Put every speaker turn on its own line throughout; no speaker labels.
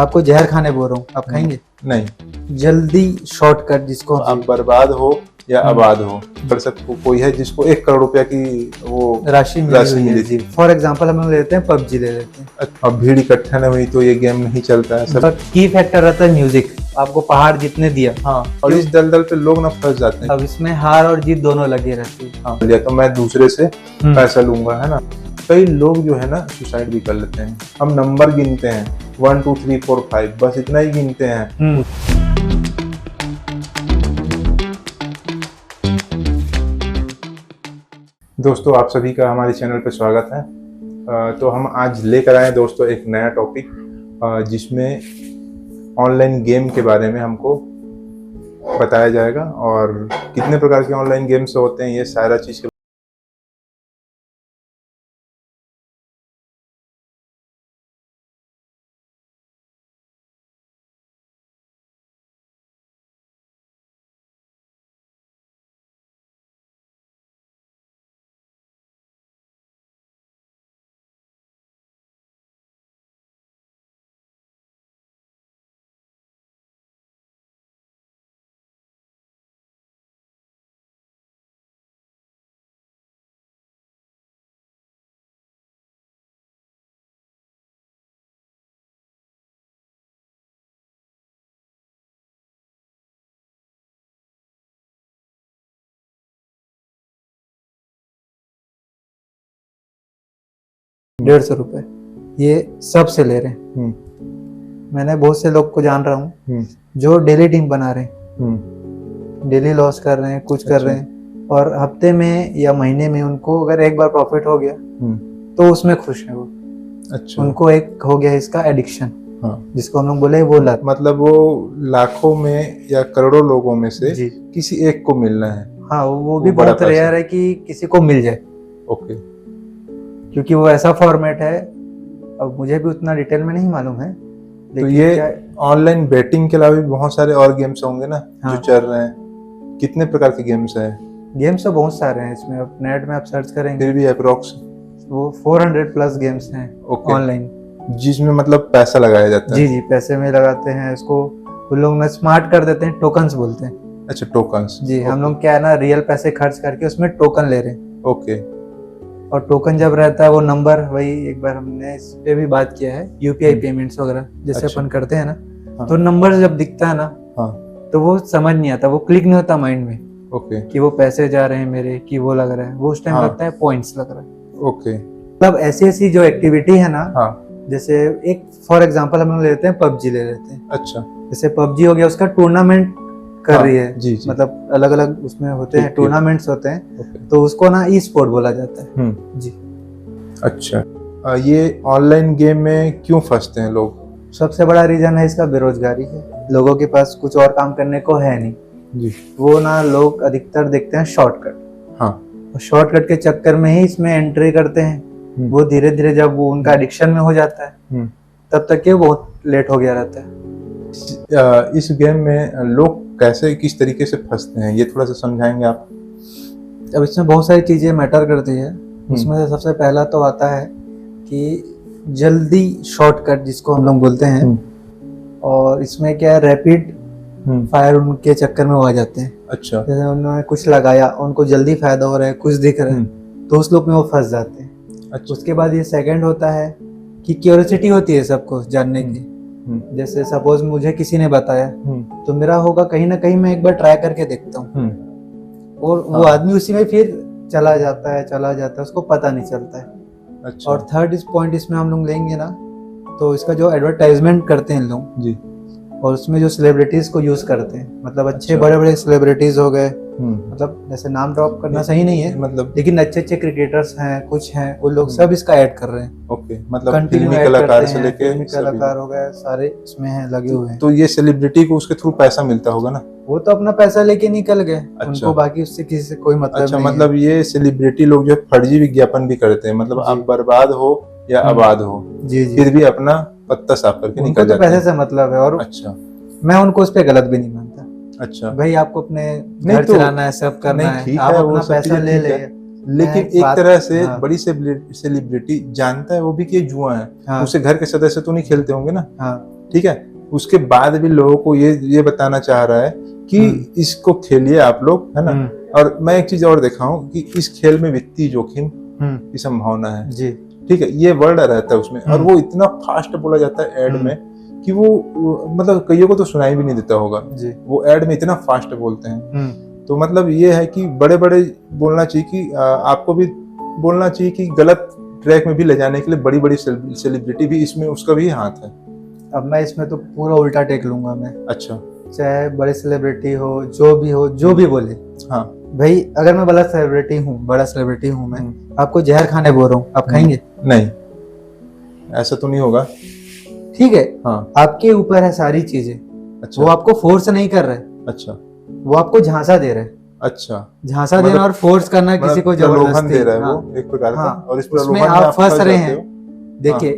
आपको जहर खाने बोल रहा हूँ, आप खाएंगे?
नहीं।
जल्दी शॉर्टकट जिसको
आप बर्बाद हो या आबाद हो, पर सबको कोई है जिसको 1 करोड़ रुपया की वो
राशि मिली थी। फॉर एग्जांपल हम लोग लेते हैं पबजी ले लेते हैं।
अब भीड़ इकट्ठा न हुई तो ये गेम नहीं चलता है। सब
की फैक्टर रहता है म्यूजिक, आपको पहाड़ जितने दिया।
हाँ, और इस दलदल पे लोग ना फंस जाते हैं।
अब इसमें हार और जीत दोनों लगी रहती है।
हाँ, लिया तो मैं दूसरे से पैसा लूंगा, है ना। कई लोग जो है ना सुसाइड भी कर लेते हैं। हम नंबर गिनते हैं 1 2 3 4 5, बस इतना ही गिनते हैं। दोस्तों, आप सभी का हमारे चैनल पर स्वागत है। तो हम आज लेकर आए दोस्तों एक नया टॉपिक, जिसमें ऑनलाइन गेम के बारे में हमको बताया जाएगा और कितने प्रकार के ऑनलाइन गेम्स होते हैं, ये सारा चीज़।
₹150 ये सब से ले रहे हैं। मैंने बहुत से लोग को जान रहा हूँ जो डेली टीम बना रहे हैं, डेली लॉस कर रहे हैं, कुछ कर रहे हैं, और हफ्ते में या महीने में उनको अगर एक बार प्रॉफिट हो गया तो उसमें खुश है वो।
अच्छा,
उनको एक हो गया इसका एडिक्शन।
हाँ,
जिसको हम लोग बोले वो लत।
मतलब वो लाखों में या करोड़ों लोगों में से
जी,
किसी एक को मिलना है।
हाँ, वो भी बहुत रेयर है कि किसी को मिल जाए।
ओके,
क्योंकि वो ऐसा फॉर्मेट है, अब मुझे भी उतना डिटेल में नहीं मालूम है।
तो ये ऑनलाइन बेटिंग के अलावा भी बहुत सारे और गेम्स होंगे ना, हाँ, जो चल रहे हैं। कितने प्रकार के गेम्स हैं?
गेम्स तो बहुत सारे हैं इसमें, अब नेट में आप सर्च करेंगे
फिर भी अप्रोक्स
वो 400 प्लस गेम्स हैं ऑनलाइन,
जिसमें मतलब पैसा लगाया जाता है।
जी जी, पैसे में लगाते हैं इसको। वो लोग ना स्मार्ट कर देते हैं, टोकन्स बोलते हैं।
अच्छा, टोकन्स।
जी, हम लोग क्या है ना, रियल पैसे खर्च करके उसमें टोकन ले रहे हैं।
ओके।
और टोकन जब रहता है वो नंबर, वही एक बार हमने इस पे भी बात किया है, यूपीआई पेमेंट्स वगैरह जैसे अपन करते हैं ना,
हाँ,
तो नंबर जब दिखता है ना,
हाँ,
तो वो समझ नहीं आता, वो क्लिक नहीं होता माइंड में।
ओके,
कि वो पैसे जा रहे हैं मेरे, कि वो लग रहा है, वो उस टाइम
हाँ,
लगता है पॉइंट्स लग रहा है।
ओके,
मतलब ऐसी ऐसी जो एक्टिविटी है ना,
हाँ,
जैसे एक फॉर एग्जांपल हम लोग लेते हैं पबजी ले लेते हैं।
अच्छा,
जैसे पबजी हो गया, उसका टूर्नामेंट कर
हाँ,
रही है,
जी, जी,
मतलब अलग अलग उसमें होते हैं, टूर्नामेंट्स होते हैं, तो उसको ना ई स्पोर्ट बोला जाता है। जी,
अच्छा। ये ऑनलाइन गेम में क्यों फंसते हैं लोग?
सबसे बड़ा रीजन है इसका बेरोजगारी है। लोगों के पास कुछ और काम करने को है नहीं
जी,
वो ना लोग अधिकतर देखते हैं शॉर्टकट।
हाँ,
और शॉर्टकट के चक्कर में ही इसमें एंट्री करते हैं। वो धीरे धीरे जब वो उनका एडिक्शन में हो जाता है, तब तक ये बहुत लेट हो गया रहता है।
इस गेम में लोग कैसे किस तरीके से फंसते हैं, ये थोड़ा सा समझाएंगे आप?
अब इसमें बहुत सारी चीजें मैटर करती है। उसमें से सबसे पहला तो आता है कि जल्दी शॉर्टकट जिसको हम लोग बोलते हैं, और इसमें क्या है, रैपिड फायर उनके चक्कर में वो आ जाते हैं।
अच्छा,
जैसे उन्होंने कुछ लगाया, उनको जल्दी फायदा हो रहा है, कुछ दिख रहा है, तो उस लोग में वो फंस जाते हैं। अच्छा। उसके बाद ये सेकंड होता है कि क्यूरियोसिटी होती है सबको जानने की। जैसे सपोज मुझे किसी ने बताया, तो मेरा होगा कहीं ना कहीं मैं एक बार ट्राई करके देखता हूँ, और वो आदमी उसी में फिर चला जाता है, उसको पता नहीं चलता है। अच्छा। और थर्ड इस पॉइंट इसमें हम लोग लेंगे ना, तो इसका जो एडवर्टाइजमेंट करते हैं लोग जी, और उसमें जो सेलिब्रिटीज को यूज करते हैं, मतलब अच्छे बड़े बड़े सेलिब्रिटीज हो गए, मतलब जैसे नाम ड्रॉप करना सही नहीं है, मतलब लेकिन अच्छे अच्छे क्रिकेटर्स हैं, कुछ हैं, वो लोग सब इसका ऐड कर रहे हैं।
ओके, मतलब फिल्मी कलाकार से लेके
फिल्मी कलाकार हो गए, सारे इसमें हैं, लगे हुए हैं।
तो ये सेलिब्रिटी को उसके थ्रू पैसा मिलता होगा ना?
वो तो अपना पैसा लेके निकल गए। अच्छा। उनको बाकी उससे किसी से कोई मतलब
अच्छा,
नहीं
मतलब ये सेलिब्रिटी लोग जो फर्जी विज्ञापन भी करते हैं, मतलब आप बर्बाद हो या आबाद हो, जी, फिर भी अपना पत्ता साफ करके निकल जाते हैं।
पैसे से मतलब है। और अच्छा, मैं उनको उस पे गलत भी नहीं मानता। अच्छा भाई, आपको अपने घर चलाना है, सब करना है, आप अपना पैसा ले ले,
लेकिन एक तरह से बड़ी सेलिब्रिटी जानता है वो भी कि जुआ है, उसे घर के सदस्य तो नहीं खेलते होंगे ना, ठीक है। उसके बाद भी लोगों को ये बताना चाह रहा है कि इसको खेलिए आप लोग, है ना। और मैं एक चीज और देखा हूँ कि इस खेल में वित्तीय जोखिम की संभावना है
जी,
ठीक है। ये वर्ड रहता है उसमें, और वो इतना फास्ट बोला जाता है ऐड में कि वो मतलब कईयों को तो सुनाई भी नहीं देता होगा
जी।
वो ऐड में इतना फास्ट बोलते हैं। तो मतलब ये है कि बड़े बड़े बोलना चाहिए कि आपको भी बोलना चाहिए कि गलत ट्रैक में भी ले जाने के लिए बड़ी बड़ी सेलिब्रिटी भी इसमें उसका भी हाथ है।
अब मैं इसमें तो पूरा उल्टा टेक लूंगा मैं।
अच्छा।
चाहे बड़े सेलिब्रिटी हो, जो भी बोले,
हाँ
भाई अगर मैं बड़ा सेलिब्रिटी हूँ मैं, आपको जहर खाने बोल रहा हूँ, आप खाएंगे?
नहीं, ऐसा तो नहीं होगा।
ठीक है।
हाँ।
आपके ऊपर है सारी चीजें।
अच्छा।
वो आपको फोर्स नहीं कर रहे।
अच्छा।
वो आपको झांसा दे रहे।
अच्छा।
झांसा देना और फोर्स करना किसी को जबरदस्ती
दे रहा है
हाँ,
वो एक प्रकार का।
हाँ,
और इस
उसमें
प्रलोभन में
आप फंस रहे हैं।
हो।
देखिए,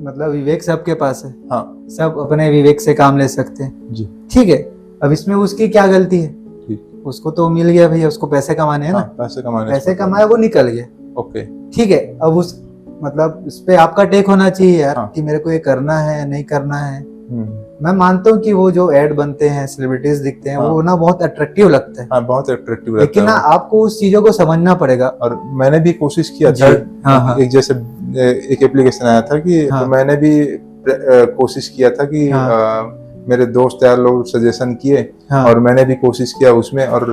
मतलब विवेक सबके पास है।
हाँ।
सब अपने विवेक से काम ले सकते हैं
जी।
ठीक है। अब इसमें उसकी क्या गलती है?
ठीक।
उसको तो मिल गया भैया, उसको पैसे कमाने हैं ना। पैसे कमाए, वो निकल गया।
ओके।
ठीक है। अब उस मतलब इस पे आपका टेक होना चाहिए यार।
हाँ।
कि मेरे को ये करना है नहीं करना है। मैं मानता हूँ कि वो जो एड बनते हैं, सेलिब्रिटीज दिखते हैं,
हाँ।
वो ना बहुत अट्रैक्टिव लगता है।
हाँ, बहुत अट्रैक्टिव लगता है।
लेकिन ना आपको उस चीजों को समझना पड़ेगा।
और मैंने भी कोशिश किया था।
हाँ।
एक जैसे एक एप्लीकेशन आया था कि
हाँ।
तो मैंने भी कोशिश किया था कि मेरे दोस्त यार लोग सजेशन किए।
हाँ।
और मैंने भी कोशिश किया उसमें। और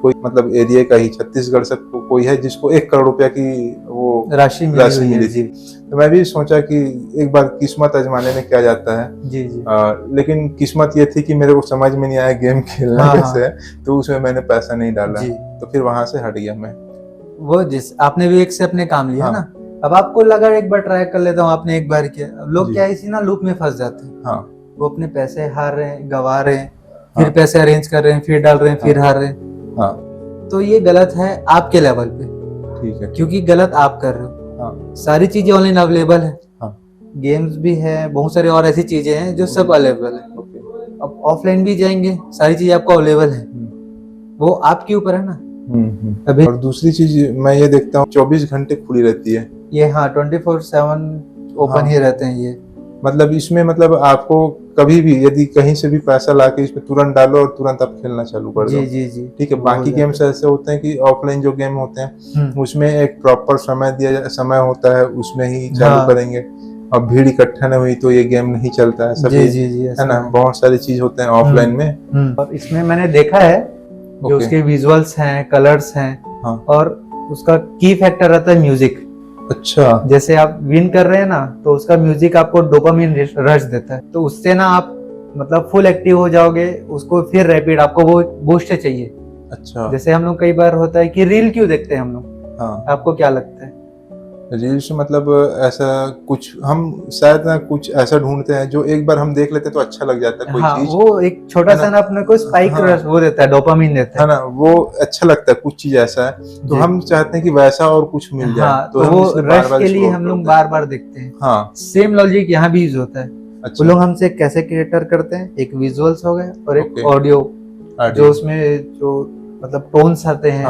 कोई मतलब एरिया का ही छत्तीसगढ़ से कोई है जिसको 1 करोड़ रुपया की वो
राशि मिली थी।
तो मैं भी सोचा कि एक बार किस्मत आजमाने में क्या जाता है।
जी जी।
लेकिन किस्मत ये थी कि मेरे को समझ में नहीं आया गेम खेलना कैसे है, तो उसमें मैंने पैसा नहीं डाला। तो फिर वहां से हट गया मैं।
वो जिस आपने विवेक से अपने काम लिया ना, अब आपको लगा एक बार ट्राई कर लेता हूँ, आपने एक बार किया। अब लोग क्या इसी ना लूप में फंस जाते हैं।
हाँ।
वो अपने पैसे हार रहे हैं, गवा रहे हैं, फिर पैसे अरेंज कर रहे हैं, फिर डाल रहे हैं, फिर हार रहे हैं।
हाँ।
तो ये गलत है आपके लेवल पे।
ठीक है।
क्योंकि गलत आप कर रहे हो।
हाँ।
सारी चीजें ऑनलाइन अवेलेबल है।
हाँ।
गेम्स भी है, बहुत सारी और ऐसी चीजें हैं जो सब अवेलेबल है। अब ऑफलाइन भी जाएंगे, सारी चीजें आपको अवेलेबल है। वो आपके ऊपर है ना।
अभी और दूसरी चीज मैं ये देखता हूँ 24 घंटे खुली रहती है
ये। हाँ, 24/7 ओपन ही रहते हैं ये।
मतलब इसमें मतलब आपको कभी भी यदि कहीं से भी पैसा लाके इसमें तुरंत डालो और तुरंत आप खेलना चालू कर दो।
जी जी जी।
ठीक है। बाकी गेम्स ऐसे होते हैं कि ऑफलाइन जो गेम होते हैं उसमें एक प्रॉपर समय होता है, उसमें ही चालू करेंगे। अब भीड़ इकट्ठा नहीं हुई तो ये गेम नहीं चलता है। सभी है ना, बहुत सारी चीज होते हैं ऑफलाइन में।
और इसमें मैंने देखा है जो उसके विजुअल्स हैं, कलर्स हैं।
हाँ।
और उसका की फैक्टर रहता है म्यूजिक।
अच्छा।
जैसे आप विन कर रहे हैं ना, तो उसका म्यूजिक आपको डोपामिन रश देता है। तो उससे ना आप मतलब फुल एक्टिव हो जाओगे। उसको फिर रैपिड आपको वो बूस्ट चाहिए।
अच्छा।
जैसे हम लोग कई बार होता है कि रील क्यों देखते हैं हम लोग।
हाँ।
आपको क्या लगता है?
रील्स मतलब ऐसा कुछ हम शायद ना कुछ ऐसा ढूंढते हैं जो एक बार हम देख लेते तो अच्छा लग जाता है कोई चीज।
वो एक छोटा सा ना अपने को स्पाइक वो देता है, डोपामिन देता
है ना, वो अच्छा लगता है। कुछ चीज ऐसा है तो हम चाहते हैं कि वैसा और कुछ मिल जाए।
तो वो रश के लिए हम लोग बार बार देखते हैं।
हाँ।
सेम लॉजिक यहाँ भी यूज होता है।
अच्छा।
वो लोग हमसे कैसे कैटर करते हैं, एक विजुअल्स हो गए और एक ऑडियो जो उसमें जो मतलब टोन्स आते हैं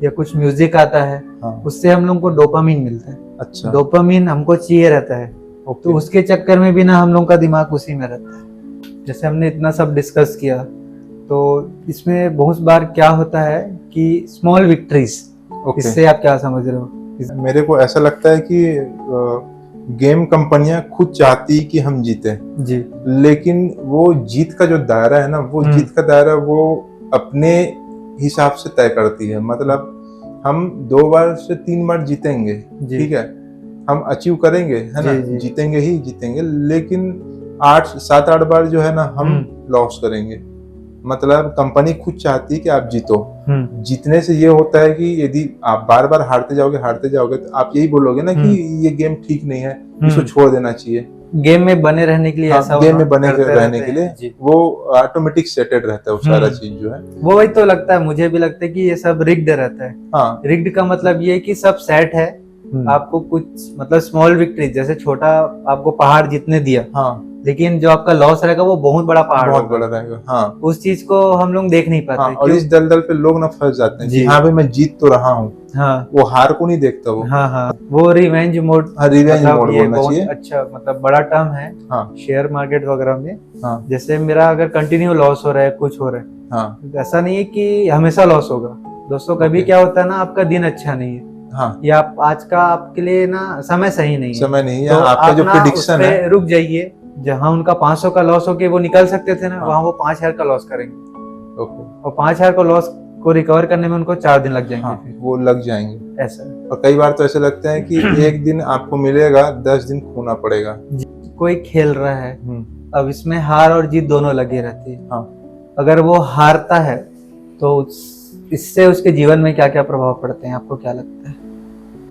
या कुछ म्यूजिक आता है, उससे हम लोग को डोपामिन मिलता है।
अच्छा।
डोपामिन हमको चाहिए रहता है। तो उसके चक्कर में भी ना हम लोग का दिमाग उसी में रहता है। जैसे हमने इतना सब डिस्कस किया, तो इसमें बहुत बार क्या होता है कि स्मॉल विक्ट्रीज। इससे आप क्या समझ रहे हो?
मेरे को ऐसा लगता है कि गेम कंपनियां खुद चाहती कि हम जीते
जी, लेकिन
वो जीत का जो दायरा है ना, वो जीत का दायरा वो अपने हिसाब से तय करती है। मतलब हम 2 बार से 3 बार जीतेंगे, ठीक है, हम अचीव करेंगे, है ना, जीतेंगे ही जीतेंगे। लेकिन 7-8 बार जो है ना हम लॉस करेंगे। मतलब कंपनी खुद चाहती है कि आप जीतो। जीतने से ये होता है कि यदि आप बार बार हारते जाओगे तो आप यही बोलोगे ना कि ये गेम ठीक नहीं है, इसको छोड़ देना चाहिए।
गेम में बने रहने के लिए ऐसा
गेम में बने रहने के लिए वो ऑटोमेटिक सेटेड रहता है वो सारा चीज जो है।
वो वही तो लगता है, मुझे भी लगता है कि ये सब रिग्ड रहता है।
हाँ।
रिग्ड का मतलब ये है कि सब सेट है। आपको कुछ मतलब स्मॉल विक्ट्री, जैसे छोटा आपको पहाड़ जीतने दिया, लेकिन जो आपका लॉस रहेगा वो बहुत बड़ा पहाड़
बहुत
होगा।
बड़ा रहेगा। हाँ
उस चीज को हम लोग देख नहीं पाते।
हाँ, और इस दलदल पे लोग ना फंस जाते हैं
जी।
कि हाँ भाई मैं जीत तो रहा हूँ,
हाँ
वो हार को नहीं देखता वो।
हाँ हाँ, वो रिवेंज मोड,
हाँ, रिवेंज
मतलब
मोड
ये
बोलना
बहुत
चाहिए।
अच्छा मतलब बड़ा टर्म है
हाँ
शेयर मार्केट वगैरह में।
हाँ
जैसे मेरा अगर कंटिन्यू लॉस हो रहा है, कुछ हो रहा है,
हाँ
तो ऐसा नहीं है कि हमेशा लॉस होगा दोस्तों। कभी
ओके।
क्या होता है ना, आपका दिन अच्छा नहीं है
हाँ,
या आज का आपके लिए ना समय सही नहीं है,
समय नहीं है,
तो
आपका
आप
जो
ना
प्रिडिक्शन
उस पे
है।
रुक जाइए। जहाँ उनका 500 का लॉस होके वो निकल सकते थे ना,
हाँ।
वहाँ वो 5000 का लॉस करेंगे,
ओके।
और 5000 का लॉस को रिकवर करने में उनको 4 दिन लग जाएंगे।
हाँ,
फिर
वो लग जाएंगे।
ऐसा
और कई बार तो ऐसे लगता है कि एक दिन आपको मिलेगा, 10 दिन खोना पड़ेगा।
कोई खेल रहा है, अब इसमें हार और जीत दोनों लगी रहती है।
हाँ।
अगर वो हारता है तो इससे उसके जीवन में क्या क्या प्रभाव पड़ते हैं, आपको क्या लगता है?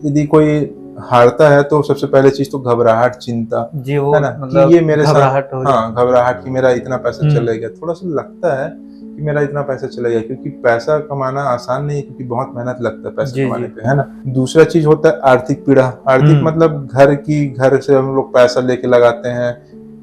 यदि कोई हारता है तो सबसे पहले चीज तो घबराहट, चिंता,
जी, वो
है ना,
मतलब
कि ये मेरे साथ,
घबराहट हो
हाँ घबराहट कि मेरा इतना पैसा
हम्म।
चले गया। थोड़ा सा लगता है कि मेरा इतना पैसा चला गया, क्योंकि पैसा कमाना आसान नहीं है, क्योंकि बहुत मेहनत लगता है पैसा
जी,
कमाने
जी।
पे, है ना। दूसरा चीज होता है आर्थिक पीड़ा। आर्थिक मतलब घर से हम लोग पैसा लेके लगाते हैं,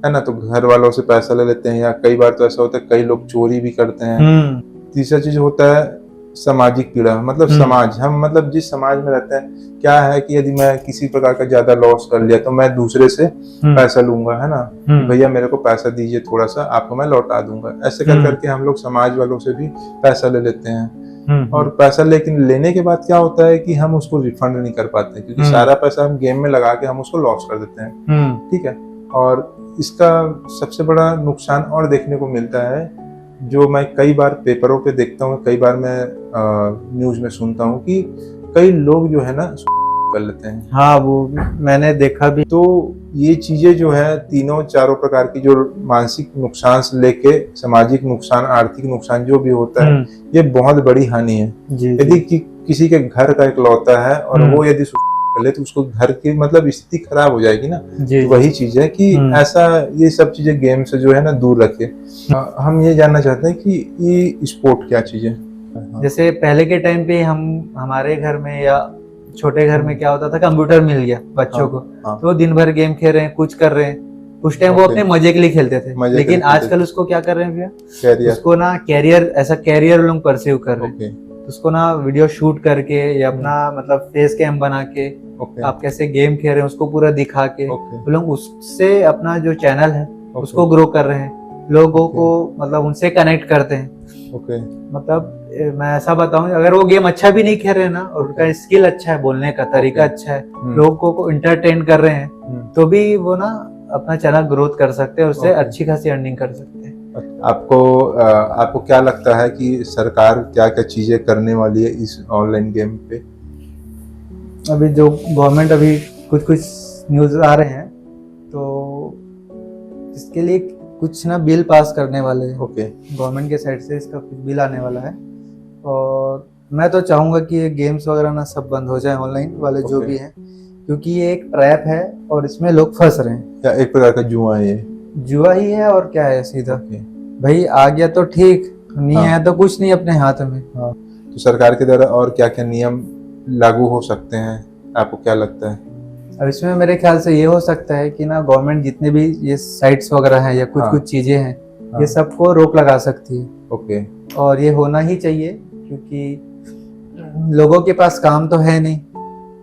है ना, तो घर वालों से पैसा ले लेते हैं, या कई बार तो ऐसा होता है कई लोग चोरी भी करते हैं। तीसरा चीज होता है सामाजिक पीड़ा, मतलब समाज, हम मतलब जिस समाज में रहते हैं, क्या है कि यदि मैं किसी प्रकार का ज्यादा लॉस कर लिया तो मैं दूसरे से पैसा लूंगा, है ना, भैया मेरे को पैसा दीजिए थोड़ा सा, आपको मैं लौटा दूंगा। ऐसे कर करके हम लोग समाज वालों से भी पैसा ले लेते हैं। और पैसा लेकिन लेने के बाद क्या होता है कि हम उसको रिफंड नहीं कर पाते, क्योंकि सारा पैसा हम गेम में लगा के हम उसको लॉस कर देते हैं। ठीक है। और इसका सबसे बड़ा नुकसान और देखने को मिलता है, जो मैं कई बार पेपरों पे देखता हूँ, कई बार मैं न्यूज में सुनता हूँ कि कई लोग जो है ना कर लेते हैं।
हाँ, वो मैंने देखा भी।
तो ये चीजें जो है तीनों चारों प्रकार की, जो मानसिक नुकसान से लेके सामाजिक नुकसान, आर्थिक नुकसान जो भी होता है, ये बहुत बड़ी हानि है। यदि किसी के घर का इकलौता है और वो यदि कर ले तो उसको घर की मतलब स्थिति खराब हो जाएगी ना। तो वही चीज है कि ऐसा ये सब चीजें गेम से जो है ना दूर रखे। हम ये जानना चाहते हैं कि ये स्पोर्ट क्या चीज है।
जैसे पहले के टाइम पे हमारे घर में या छोटे घर में क्या होता था, कंप्यूटर मिल गया बच्चों को, तो दिन भर गेम खेल रहे हैं, कुछ कर रहे हैं। उस टाइम वो अपने मजे के लिए खेलते थे, लेकिन आजकल उसको क्या कर रहे हैं भैया, उसको ना कैरियर, ऐसा कैरियर लोग परस्यू कर रहे हैं। उसको ना वीडियो शूट करके या अपना मतलब फेस कैम बना के आप कैसे गेम खेल रहे हैं उसको पूरा दिखा के वो लोग उससे अपना जो चैनल है उसको ग्रो कर रहे हैं, लोगों को मतलब उनसे कनेक्ट करते हैं। मतलब मैं ऐसा बताऊं, अगर वो गेम अच्छा भी नहीं खेल रहे ना और उनका स्किल अच्छा है, बोलने का तरीका अच्छा है, लोगों को इंटरटेन कर रहे हैं, तो भी वो ना अपना चैनल ग्रोथ कर सकते हैं, उससे अच्छी खासी अर्निंग कर सकते हैं।
आपको क्या लगता है कि सरकार क्या क्या चीजें करने वाली है इस ऑनलाइन गेम पे?
अभी जो गवर्नमेंट अभी कुछ न्यूज आ रहे हैं, तो इसके लिए कुछ ना बिल पास करने वाले हैं। गवर्नमेंट के साइड से इसका कुछ बिल आने वाला है, और मैं तो चाहूंगा कि ये गेम्स वगैरह ना सब बंद हो जाए, ऑनलाइन वाले जो भी हैं, क्योंकि ये एक ट्रैप है और इसमें लोग फंस रहे हैं।
या एक प्रकार का जुआ है ये? जुआ
ही है और क्या है, सीधा भाई आ गया तो ठीक, नहीं आया तो कुछ नहीं अपने हाथ में।
तो सरकार के द्वारा और क्या क्या नियम लागू हो सकते हैं, आपको क्या लगता है?
अब इसमें मेरे ख्याल से ये हो सकता है कि ना गवर्नमेंट जितने भी ये साइट्स वगैरह हैं या कुछ चीजें हैं, ये सबको रोक लगा सकती है। और ये होना ही चाहिए, क्योंकि लोगों के पास काम तो है नहीं,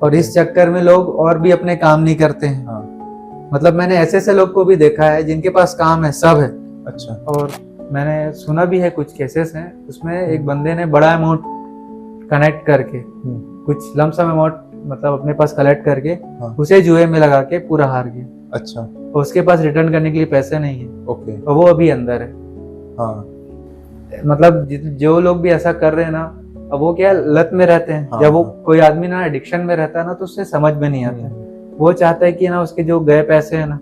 और इस चक्कर में लोग और भी अपने काम नहीं करते हैं। मतलब मैंने ऐसे लोग को भी देखा है जिनके पास काम है, सब है। अच्छा। और मैंने सुना भी है कुछ केसेस हैं, उसमें एक बंदे ने बड़ा अमाउंट कनेक्ट करके कुछ लमसम अमाउंट मतलब अपने पास कलेक्ट करके उसे जुए में लगा के पूरा हार गया। अच्छा। और उसके पास रिटर्न करने के लिए पैसे नहीं है। और वो अभी अंदर है। मतलब जो लोग भी ऐसा कर रहे हैं ना, अब वो क्या लत में रहते हैं। जब वो कोई आदमी ना एडिक्शन में रहता है ना, तो उससे समझ में नहीं आता है। वो चाहता है कि ना उसके जो गए पैसे है ना,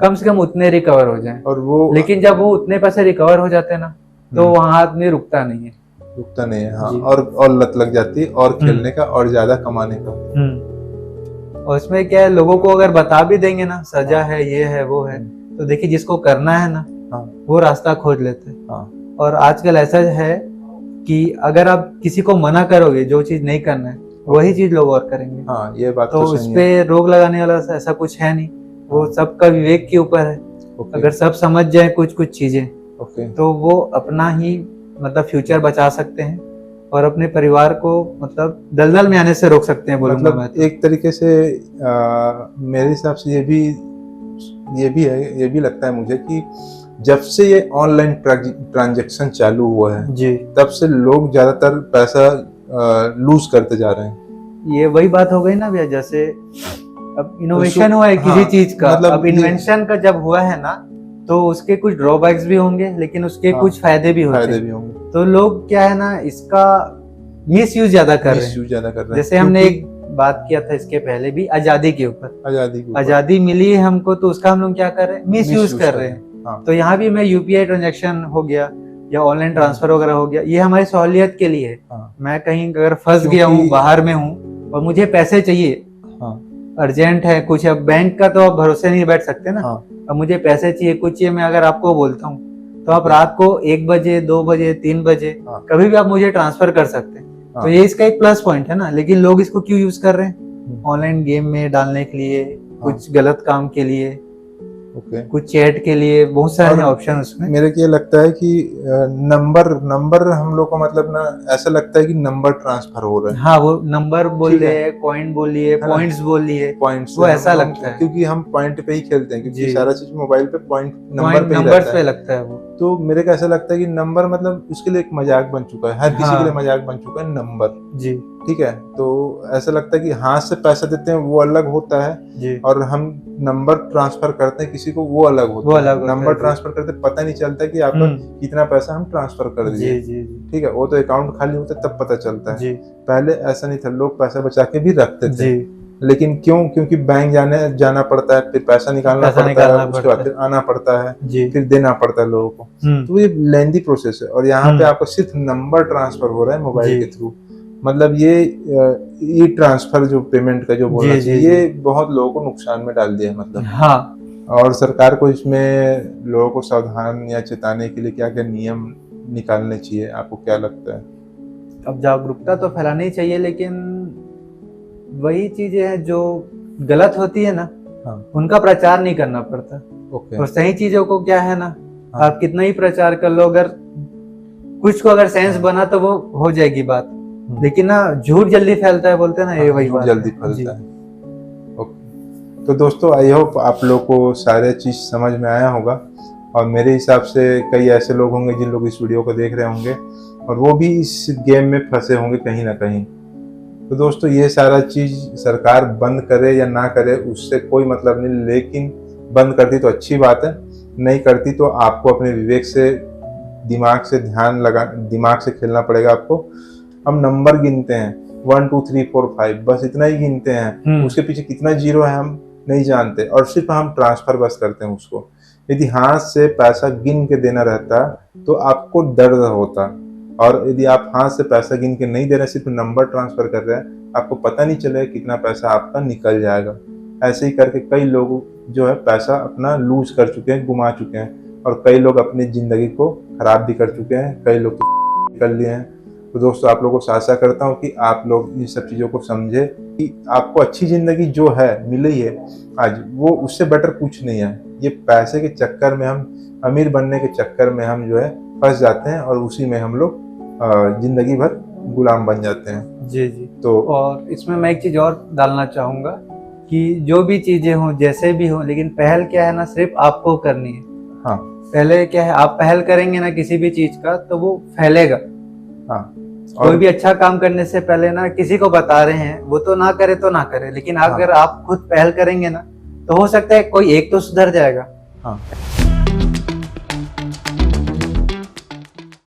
कम से कम उतने रिकवर हो जाएं। और वो लेकिन जब वो उतने पैसे रिकवर हो जाते हैं ना, तो वहां आदमी रुकता नहीं है।
और लत लग जाती है, और खेलने का और ज्यादा कमाने का।
और इसमें क्या है, लोगों को अगर बता भी देंगे ना सजा है, ये है, वो है, तो देखिए जिसको करना है ना वो रास्ता खोज लेते हैं। और आजकल ऐसा है कि अगर आप किसी को मना करोगे जो चीज नहीं करना है, वही चीज लोग और करेंगे।
ये बात
तो उस पे रोक लगाने वाला ऐसा कुछ है नहीं, वो सबका विवेक के ऊपर है।
ओके
अगर सब समझ जाए कुछ कुछ चीजें,
ओके
तो वो अपना ही मतलब फ्यूचर बचा सकते हैं और अपने परिवार को मतलब दलदल में आने से रोक सकते हैं, बोलूंगा मैं
मतलब
तो।
एक तरीके से मेरे हिसाब से ये भी लगता है मुझे कि जब से ये ऑनलाइन ट्रांजैक्शन चालू हुआ है
जी,
तब से लोग ज्यादातर पैसा लूज करते जा रहे हैं।
ये वही बात हो गई ना भैया, जैसे अब इनोवेशन
उसको-
हुआ है किसी
हाँ,
चीज का,
मतलब
अब
ये-
इन्वेंशन का जब हुआ है ना, तो उसके कुछ ड्रॉबैक्स भी होंगे लेकिन उसके
हाँ,
कुछ फायदे भी होते
फायदे
हैं।
भी होंगे,
तो लोग क्या है ना, इसका मिस यूज ज्यादा कर रहे हैं।
मिसयूज ज्यादा कर रहे हैं।
जैसे हमने
क्योंकि
एक बात किया था इसके पहले भी, आजादी के ऊपर।
आजादी के ऊपर
आजादी मिली है हमको, तो उसका हम लोग क्या कर रहे हैं, मिस यूज
misuse
कर रहे हैं।
हाँ,
तो यहाँ भी मैं यूपीआई ट्रांजैक्शन हो गया या ऑनलाइन ट्रांसफर वगैरह हो गया, ये हमारी सहूलियत के लिए है।
हाँ,
मैं कहीं अगर फंस गया हूँ,
क्योंकि-
बाहर में हूँ और मुझे पैसे चाहिए,
हाँ,
अर्जेंट है कुछ, अब बैंक का तो आप भरोसे नहीं बैठ सकते ना।
हाँ,
अब मुझे पैसे चाहिए, कुछ चाहिए, मैं अगर आपको बोलता हूँ तो आप रात को 1 बजे 2 बजे 3 बजे
हाँ,
कभी भी आप मुझे ट्रांसफर कर सकते हैं।
हाँ।
तो ये इसका एक प्लस पॉइंट है ना, लेकिन लोग इसको क्यों यूज कर रहे हैं, ऑनलाइन गेम में डालने के लिए, कुछ गलत काम के लिए,
ओके।
कुछ चैट के लिए, बहुत सारे
और
ऑप्शन उसमें।
मेरे को ये लगता है कि नंबर हम लोग को मतलब ना ऐसा लगता है कि नंबर ट्रांसफर हो रहा है,
हाँ, वो नंबर बोल
ठीक है।
लिए, कॉइन बोल लिए,
है ना?
पॉइंट्स बोल लिए,
पॉइंट्स
वो ऐसा लगता है।
क्योंकि हम पॉइंट पे ही खेलते हैं, क्योंकि
जी।
सारा चीज मोबाइल पे पॉइंट नंबर
पॉइंट
पे ही
नंबर्स
रहता
पे
है।
लगता है वो।
तो मेरे को ऐसा लगता है कि नंबर मतलब उसके लिए एक मजाक बन चुका है, हर किसी
हाँ।
के लिए मजाक बन चुका है नंबर,
जी
ठीक है। तो ऐसा लगता है कि हाथ से पैसा देते हैं वो अलग होता है,
जी
और हम नंबर ट्रांसफर करते हैं किसी को वो अलग होता
वो
है।
अलग होता है,
नंबर
जी।
ट्रांसफर करते पता नहीं चलता कि आपका कितना पैसा हम ट्रांसफर कर
जी
दिए,
जी जी
ठीक है। वो तो अकाउंट खाली होता है तब पता चलता है।
जी
पहले ऐसा नहीं था, लोग पैसा बचा के भी रखते थे,
जी
लेकिन क्यों? क्योंकि बैंक जाना पड़ता है, फिर पैसा निकालना
पैसा
पड़ता
निकालना
है, उसके
पड़ता
बाद फिर आना पड़ता है,
जी।
फिर देना पड़ता है लोगों को। तो ये लेंदी प्रोसेस है, और यहाँ पे आपको सिर्फ नंबर ट्रांसफर हो रहा है मोबाइल
जी।
के थ्रू। मतलब ये ट्रांसफर जो पेमेंट का जो बोलना
जी, जी,
चाहिए, ये बहुत लोगों को नुकसान में डाल दिया है मतलब।
हाँ,
और सरकार को इसमें लोगों को सावधान या चेताने के लिए क्या क्या नियम निकालने चाहिए, आपको क्या लगता है?
अब जागरूकता तो फैलानी चाहिए, लेकिन वही चीजें हैं जो गलत होती है ना,
हाँ,
उनका प्रचार नहीं करना पड़ता।
ओके,
और सही चीजों को क्या है ना,
हाँ।
आप कितना ही प्रचार कर लो, अगर कुछ को अगर सेंस
हाँ।
बना तो वो हो जाएगी बात, लेकिन ना झूठ जल्दी फैलता है, बोलते हैं ना, ये वही
झूठ
बात
जल्दी
है।
फैलता है। ओके, तो दोस्तों आई होप आप लोग को सारे चीज समझ में आया होगा, और मेरे हिसाब से कई ऐसे लोग होंगे जिन लोग इस वीडियो को देख रहे होंगे और वो भी इस गेम में फंसे होंगे कहीं ना कहीं। तो दोस्तों ये सारा चीज सरकार बंद करे या ना करे उससे कोई मतलब नहीं, लेकिन बंद करती तो अच्छी बात है, नहीं करती तो आपको अपने विवेक से, दिमाग से खेलना पड़ेगा आपको। हम नंबर गिनते हैं 1 2 3 4 5, बस इतना ही गिनते हैं, उसके पीछे कितना जीरो है हम नहीं जानते, और सिर्फ हम ट्रांसफर बस करते हैं उसको। यदि हाथ से पैसा गिन के देना रहता तो आपको दर्द होता, और यदि आप हाथ से पैसा गिन के नहीं दे रहे, सिर्फ नंबर ट्रांसफर कर रहे हैं, आपको पता नहीं चलेगा कितना पैसा आपका निकल जाएगा। ऐसे ही करके कई लोग जो है पैसा अपना लूज कर चुके हैं, गुमा चुके हैं, और कई लोग अपनी जिंदगी को खराब भी कर चुके हैं, कई लोग तो कर लिए हैं। तो दोस्तों आप लोगों को आशा करता हूँ कि आप लोग इन सब चीज़ों को समझे कि आपको अच्छी ज़िंदगी जो है मिली है आज, वो उससे बेटर कुछ नहीं है। ये पैसे के चक्कर में, हम अमीर बनने के चक्कर में हम जो है फंस जाते हैं, और उसी में हम लोग जिंदगी भर गुलाम बन जाते हैं।
जी जी।
तो
और इसमें मैं एक चीज और डालना चाहूंगा कि जो भी चीजें हों, जैसे भी हों, लेकिन पहल क्या है ना, सिर्फ आपको करनी है।
हाँ,
पहले क्या है, आप पहल करेंगे ना किसी भी चीज का, तो वो फैलेगा।
हाँ,
कोई भी अच्छा काम करने से पहले ना किसी को बता रहे हैं, वो तो ना करे तो ना करे, लेकिन अगर आप खुद पहल करेंगे ना, तो हो सकता है कोई एक तो सुधर जाएगा।
हाँ।